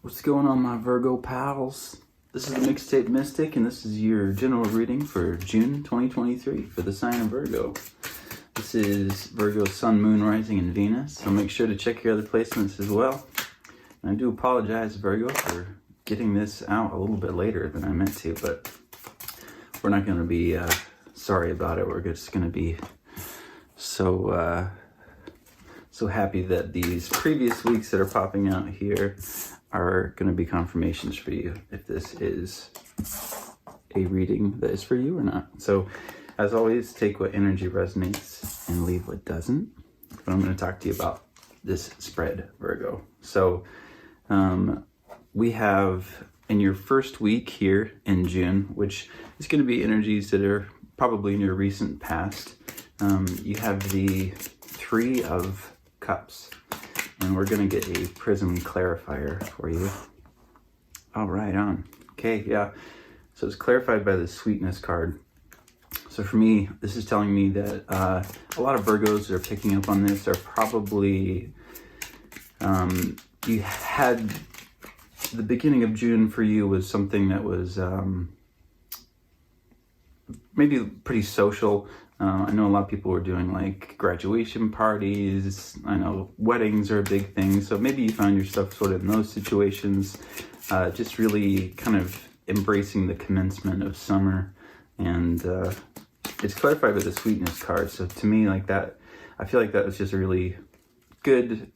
What's going on, my Virgo pals? This is the Mixtape Mystic, and this is your general reading for June 2023 for the sign of Virgo. This is Virgo's Sun, Moon, Rising, and Venus, so make sure to check your other placements as well. And I do apologize, Virgo, for getting this out a little bit later than I meant to, but we're not going to be sorry about it. We're just going to be so happy that these previous weeks that are popping out here are going to be confirmations for you if this is a reading that is for you or not. So, as always, take what energy resonates and leave what doesn't. But I'm going to talk to you about this spread, Virgo. So, we have in your first week here in June, which is going to be energies that are probably in your recent past, you have the Three of Cups. And we're going to get a prism clarifier for you. All right, on. Okay, yeah. So it's clarified by the sweetness card. So for me, this is telling me that a lot of Virgos that are picking up on this are probably, you had, the beginning of June for you was something that was maybe pretty social. I know a lot of people were doing like graduation parties. I know weddings are a big thing. So maybe you found yourself sort of in those situations, just really kind of embracing the commencement of summer. And it's clarified by the sweetness card. So to me, like that, I feel like that was just a really good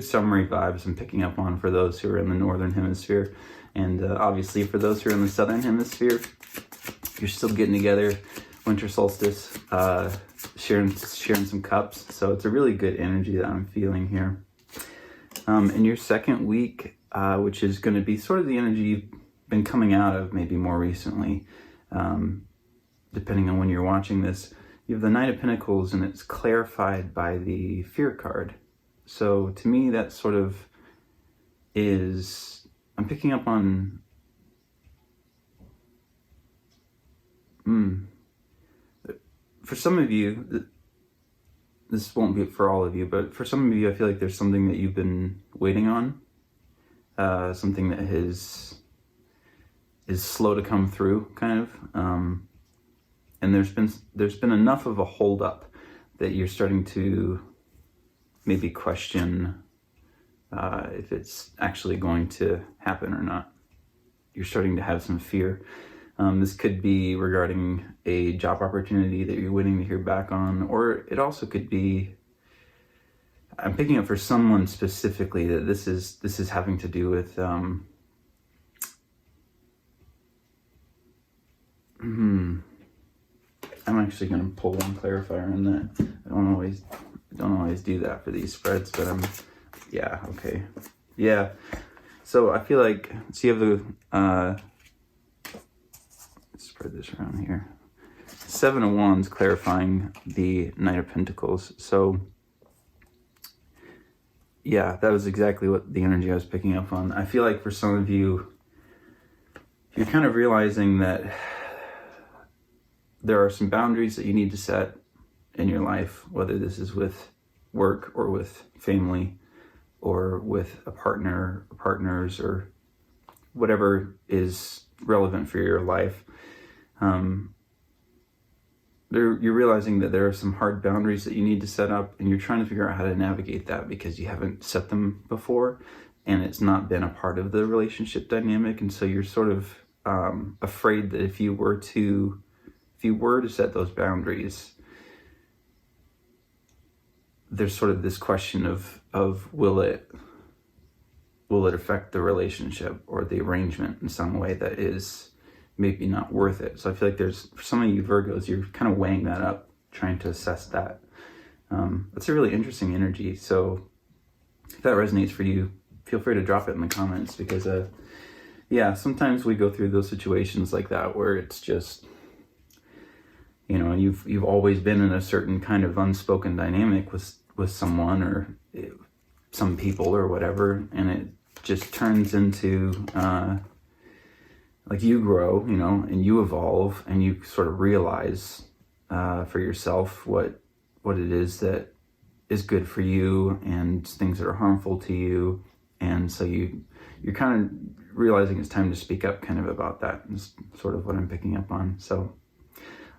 summary vibes I'm picking up on for those who are in the Northern Hemisphere. And obviously for those who are in the Southern Hemisphere, you're still getting together. Winter solstice, sharing some cups. So it's a really good energy that I'm feeling here. In your second week, which is going to be sort of the energy you've been coming out of maybe more recently, depending on when you're watching this, you have the Knight of Pentacles and it's clarified by the Fear card. So to me, that sort of is, I'm picking up on, for some of you, this won't be for all of you, but for some of you, I feel like there's something that you've been waiting on, something that is slow to come through, kind of. And there's been enough of a holdup that you're starting to maybe question if it's actually going to happen or not. You're starting to have some fear. This could be regarding a job opportunity that you're waiting to hear back on, or it also could be, I'm picking up for someone specifically that this is having to do with, I'm actually going to pull one clarifier on that. I don't always do that for these spreads, but yeah, okay. Yeah, so I feel like, so you have the, spread this around here. Seven of Wands clarifying the Knight of Pentacles. So yeah, that was exactly what the energy I was picking up on. I feel like for some of you, you're kind of realizing that there are some boundaries that you need to set in your life, whether this is with work or with family or with a partner, or partners, or whatever is relevant for your life. You're realizing that there are some hard boundaries that you need to set up, and you're trying to figure out how to navigate that because you haven't set them before and it's not been a part of the relationship dynamic. And so you're sort of afraid that if you were to set those boundaries, there's sort of this question of will it affect the relationship or the arrangement in some way that is maybe not worth it. So I feel like for some of you Virgos, you're kind of weighing that up, trying to assess that. That's a really interesting energy. So if that resonates for you, feel free to drop it in the comments because, yeah, sometimes we go through those situations like that where it's just, you've always been in a certain kind of unspoken dynamic with someone or some people or whatever, and it just turns into, like you grow, and you evolve, and you sort of realize for yourself what it is that is good for you and things that are harmful to you. And so you you're kind of realizing it's time to speak up kind of about that. Is sort of what I'm picking up on. So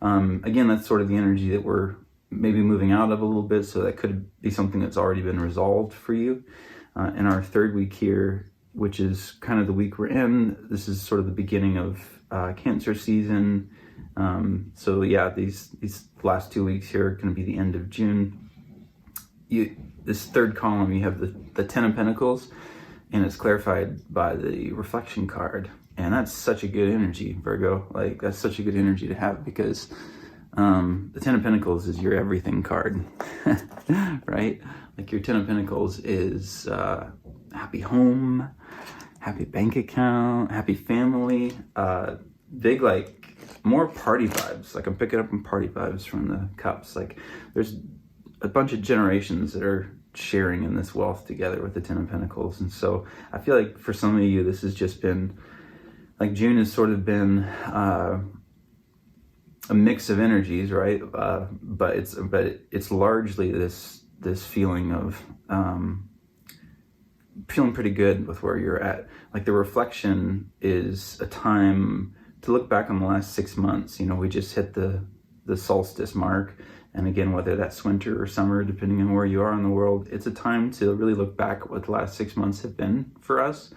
again, that's sort of the energy that we're maybe moving out of a little bit. So that could be something that's already been resolved for you. In our third week here, which is kind of the week we're in, this is sort of the beginning of Cancer season. So yeah, these last 2 weeks here are going to be the end of June. This third column, you have the Ten of Pentacles, and it's clarified by the reflection card. And that's such a good energy, Virgo. Like, that's such a good energy to have, because the Ten of Pentacles is your everything card, right? Like, your Ten of Pentacles is happy home, happy bank account, happy family, big, like, more party vibes. Like, I'm picking up on party vibes from the cups. Like, there's a bunch of generations that are sharing in this wealth together with the Ten of Pentacles. And so I feel like for some of you, this has just been, like, June has sort of been a mix of energies, right? But it's largely this feeling of feeling pretty good with where you're at. Like, the reflection is a time to look back on the last 6 months. You know, we just hit the solstice mark. And again, whether that's winter or summer, depending on where you are in the world, it's a time to really look back at what the last 6 months have been for us.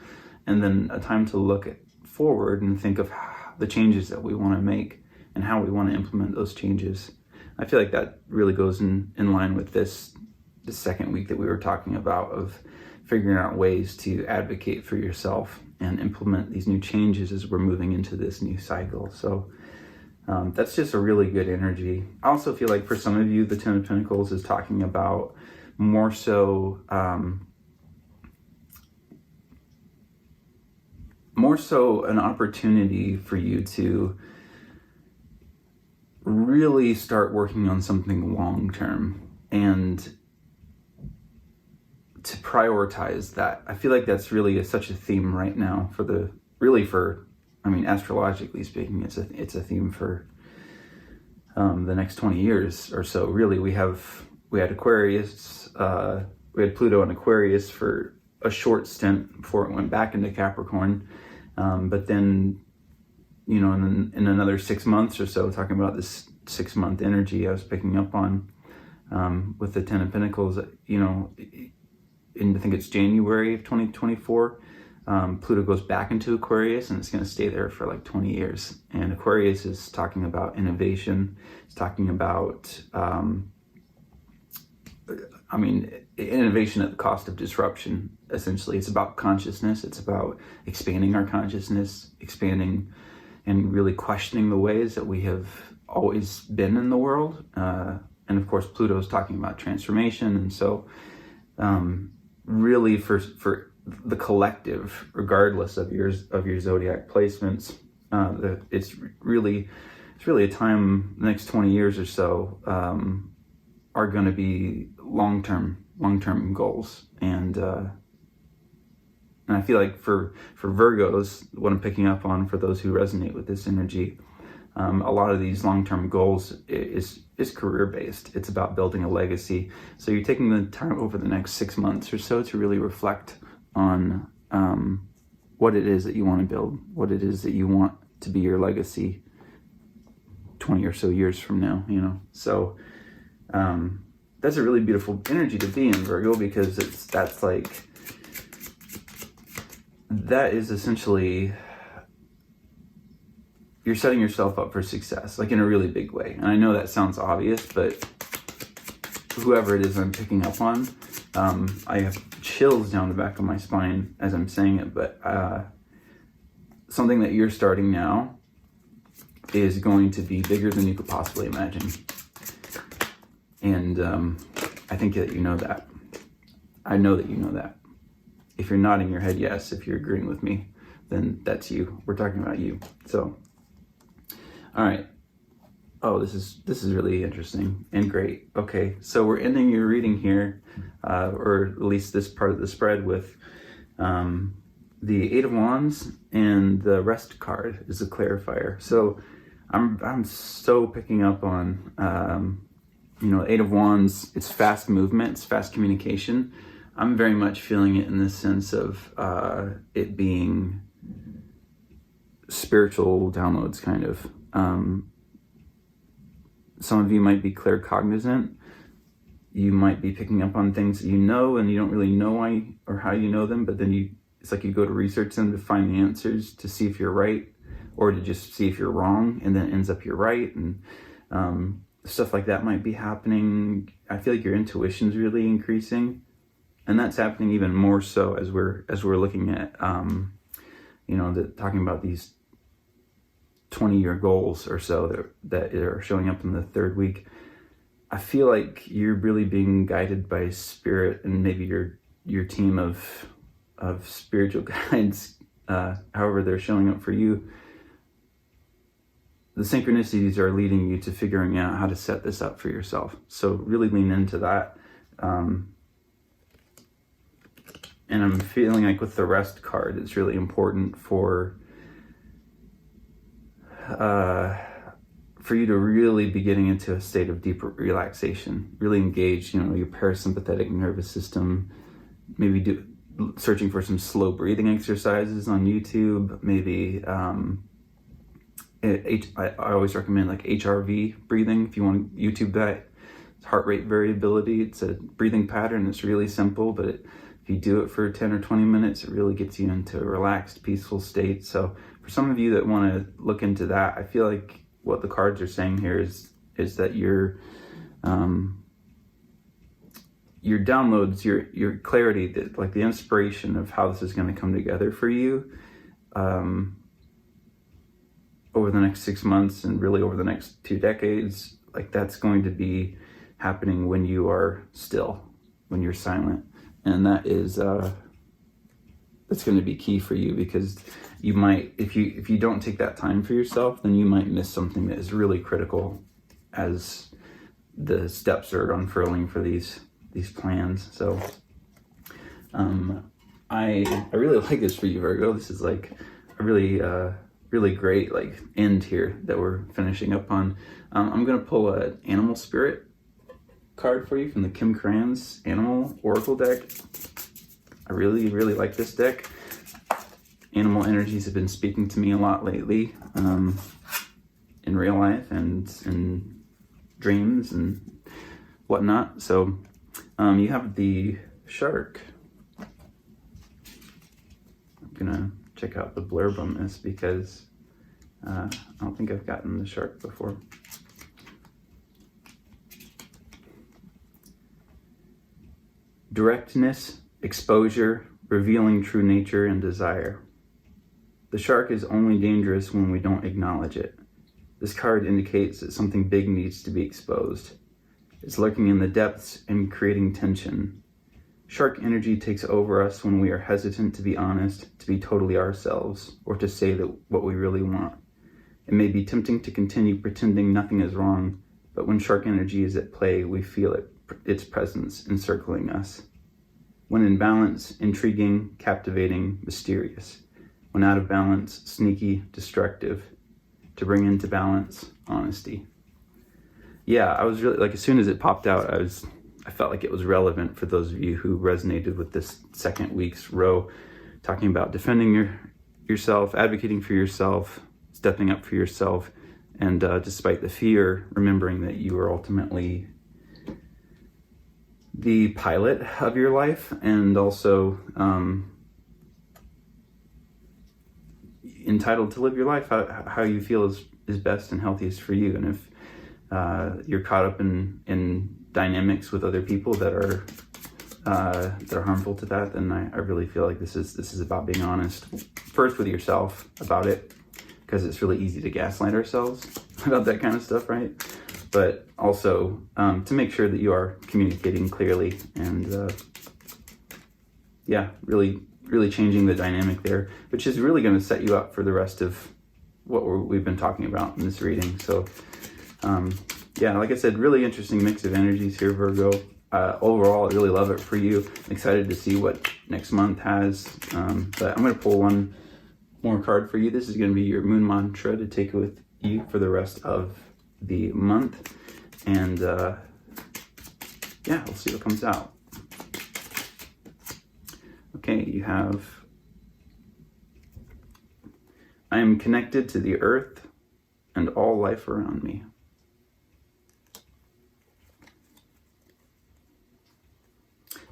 And then a time to look forward and think of the changes that we want to make and how we want to implement those changes. I feel like that really goes in line with this second week that we were talking about, of figuring out ways to advocate for yourself and implement these new changes as we're moving into this new cycle. So that's just a really good energy. I also feel like for some of you, the Ten of Pentacles is talking about more so an opportunity for you to really start working on something long-term and to prioritize that. I feel like that's really such a theme right now astrologically speaking, it's a theme for the next 20 years or so. Really, we had Aquarius, we had Pluto in Aquarius for a short stint before it went back into Capricorn. But then, you know, in another 6 months or so, talking about this 6-month energy I was picking up on with the Ten of Pentacles, you know, I think it's January of 2024, Pluto goes back into Aquarius, and it's going to stay there for like 20 years. And Aquarius is talking about innovation. It's talking about, innovation at the cost of disruption, essentially. It's about consciousness. It's about expanding our consciousness, expanding and really questioning the ways that we have always been in the world. And of course, Pluto is talking about transformation. And so really for the collective, regardless of your zodiac placements, it's really a time, the next 20 years or so are going to be long-term goals. And I feel like for Virgos, what I'm picking up on, for those who resonate with this energy, a lot of these long-term goals is career-based. It's about building a legacy. So you're taking the time over the next 6 months or so to really reflect on what it is that you want to build, what it is that you want to be your legacy 20 or so years from now, you know. So that's a really beautiful energy to be in, Virgo, because that is essentially, you're setting yourself up for success, like in a really big way. And I know that sounds obvious, but whoever it is I'm picking up on, I have chills down the back of my spine as I'm saying it, but something that you're starting now is going to be bigger than you could possibly imagine. And I think that you know that. I know that you know that. If you're nodding your head yes, if you're agreeing with me, then that's you. We're talking about you. So, all right. Oh, this is really interesting and great. Okay, so we're ending your reading here, or at least this part of the spread, with the Eight of Wands, and the Rest card is a clarifier. So I'm so picking up on Eight of Wands. It's fast movement, it's fast communication. I'm very much feeling it in the sense of it being spiritual downloads, kind of. Some of you might be claircognizant. You might be picking up on things that you know, and you don't really know why or how you know them, but then it's like you go to research them to find the answers, to see if you're right, or to just see if you're wrong, and then it ends up you're right, and stuff like that might be happening. I feel like your intuition's really increasing, and that's happening even more so as we're looking at, talking about these 20-year goals or so that are showing up in the third week. I feel like you're really being guided by spirit, and maybe your team of spiritual guides, however they're showing up for you. The synchronicities are leading you to figuring out how to set this up for yourself. So really lean into that. And I'm feeling like with the rest card, it's really important for you to really be getting into a state of deeper relaxation, really engage, your parasympathetic nervous system, maybe searching for some slow breathing exercises on YouTube, maybe, I always recommend like HRV breathing if you want to YouTube that. It's heart rate variability. It's a breathing pattern. It's really simple, but if you do it for 10 or 20 minutes, it really gets you into a relaxed, peaceful state. So for some of you that want to look into that, I feel like what the cards are saying here is that your downloads, your clarity, that like the inspiration of how this is going to come together for you, over the next 6 months and really over the next 2 decades, like that's going to be happening when you are still, when you're silent. And that is, that's going to be key for you, because you might, if you don't take that time for yourself, then you might miss something that is really critical as the steps are unfurling for these plans. So, I really like this for you, Virgo. This is like a really great like end here that we're finishing up on. I'm gonna pull an animal spirit card for you from the Kim Kranz Animal Oracle deck. I really like this deck. Animal energies have been speaking to me a lot lately, in real life and in dreams and whatnot. So you have the shark. I'm gonna check out the blurb on this because I don't think I've gotten the shark before. Directness, exposure, revealing true nature and desire. The shark is only dangerous when we don't acknowledge it. This card indicates that something big needs to be exposed. It's lurking in the depths and creating tension. Shark energy takes over us when we are hesitant to be honest, to be totally ourselves, or to say that what we really want. It may be tempting to continue pretending nothing is wrong, but when shark energy is at play, we feel its presence encircling us. When in balance, intriguing, captivating, mysterious. When out of balance, sneaky, destructive. To bring into balance, honesty. Yeah, I was really, like, as soon as it popped out, I felt like it was relevant for those of you who resonated with this second week's row, talking about defending yourself, advocating for yourself, stepping up for yourself, and despite the fear, remembering that you are ultimately the pilot of your life, and also entitled to live your life how you feel is best and healthiest for you. And if you're caught up in dynamics with other people that are harmful to that, then I really feel like this is about being honest first with yourself about it, because it's really easy to gaslight ourselves about that kind of stuff, right? But also to make sure that you are communicating clearly and really changing the dynamic there, which is really going to set you up for the rest of what we've been talking about in this reading. So like I said, really interesting mix of energies here, Virgo. Overall, I really love it for you. I'm excited to see what next month has, but I'm going to pull one more card for you. This is going to be your moon mantra to take with you for the rest of the month, and we'll see what comes out. Okay, you have, I am connected to the earth and all life around me.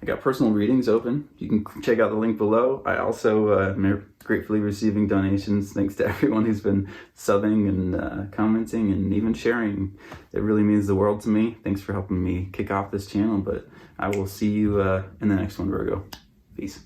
I got personal readings open. You can check out the link below. I also am gratefully receiving donations. Thanks to everyone who's been subbing and commenting and even sharing. It really means the world to me. Thanks for helping me kick off this channel, but I will see you in the next one, Virgo. Peace.